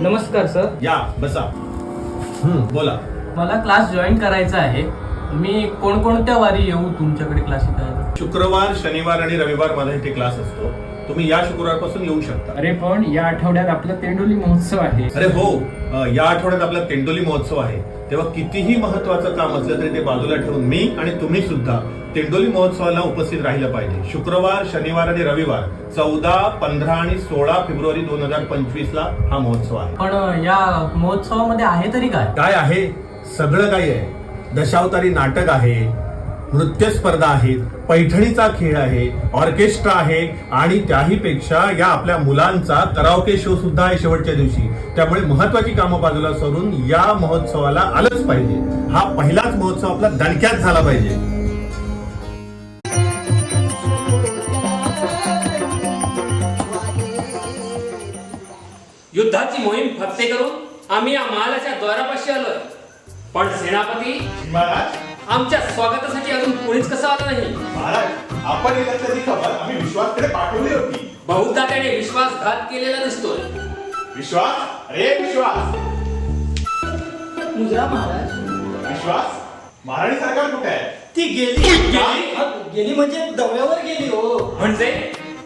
नमस्कार सर. या बसा. बोला. मला क्लास जॉईन करायचा आहे. मी कोणकोणत्या वारी येऊ तुमच्याकडे क्लास शिकायला? शुक्रवार, शनिवार आणि रविवार माझा इथे क्लास असतो. तुम्ही या शुक्रवारपासून येऊ शकता. अरे पण या आठवड्यात आपला तेंडोली महोत्सव आहे. अरे हो, या आठवड्यात आपला तेंडोली महोत्सव आहे. तेव्हा कितीही महत्वाचं काम असलं तरी ते बाजूला ठेवून मी आणि तुम्ही सुद्धा तेंडोली महोत्सवाला उपस्थित राहिलं पाहिजे. शुक्रवार, शनिवार आणि रविवार 14, 15 आणि 16 फेब्रुवारी 2025 ला हा महोत्सव आहे. पण या महोत्सवामध्ये आहे तरी काय? काय आहे? सगळं काही आहे. दशावतारी नाटक आहे, नृत्य स्पर्धा आहेत, पैठणीचा खेळ आहे, ऑर्केस्ट्रा आहे आणि त्याही पेक्षा या आपल्या मुलांचा कराओके शो सुद्धा आहे शेवटच्या दिवशी. त्यामुळे महत्वाची कामं बाजूला सोडून या महोत्सवाला आलंच पाहिजे. हा पहिलाच महोत्सव आपला दणक्यात झाला पाहिजे. युद्धाची मोहीम फत्ते करून आम्ही या महालाच्या द्वारापाशी आलोय. पण सेनापती महाराज, आमच्या स्वागतासाठी अजून कोणीच कसं आलं नाही. महाराज, आपण येण्याची खबर आम्ही विश्वासकडे पाठवली होती. बहुधा त्याने विश्वासघात केलेला दिसतोय. विश्वास? अरे विश्वास! मुजरा महाराज, विश्वास? महाराणी सरकार कुठे आहे? ती गेली म्हणजे दौऱ्यावर गेली हो. म्हणजे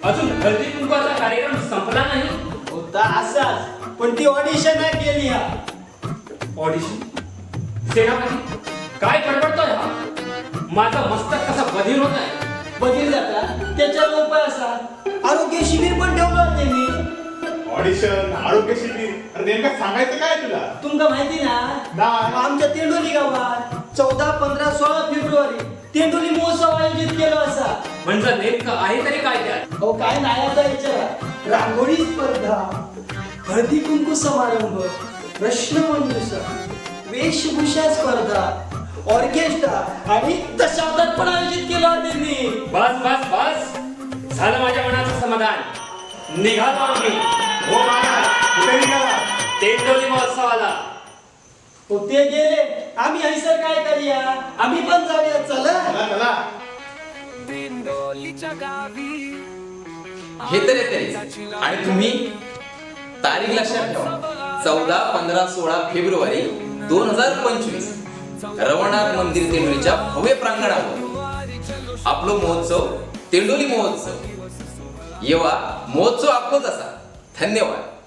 अजून हळदी कुंकवाचा कार्यक्रम संपला नाही. होता असाच, पण ती ऑडिशन गेली हा. ऑडिशन? सेनापती काय बडबडतोय हा? माझं मस्तक कसं बधीर होत आहे. बघितलं जाता त्याच्यावर उपाय असा आरोग्य शिबिर पण ठेवलं त्यांनी. ऑडिशन, आरोग्य शिबिर, अरे नेमकं सांगायचं काय तुला? तुमका माहिती ना? आमच्या तेंडोली गावात 14, 15, 16 फेब्रुवारी तेंडोली महोत्सव आयोजित केला असा. म्हणजे नेमकं आहे तरी काय त्यात? अहो काय नाही आता विचारा. रांगोळी स्पर्धा, हळदी कुंकू समारंभ, प्रश्नमंजुषा, वेशभूषा स्पर्धा, ऑर्केस्ट्रा आणि दशावतार पण आयोजित केला त्यांनी. बस बस बस, झालं माझ्या मनाचं समाधान. निघालो आम्ही. हो महाराज, कुठे निघाला? तेंडोली महोत्सवाला. हो ते गेले, आम्ही हैसर काय करूया? आम्ही पण जाऊया. चला चला. हे तर येते. आणि तुम्ही तारीख लक्षात ठेवा. 14, 15, 16 फेब्रुवारी 2025 रवनाथ मंदिर तेंडोलीच्या भव्य प्रांगणावर आपलो महोत्सव तेंडोली महोत्सव. येवा महोत्सव आपलोच असा. धन्यवाद.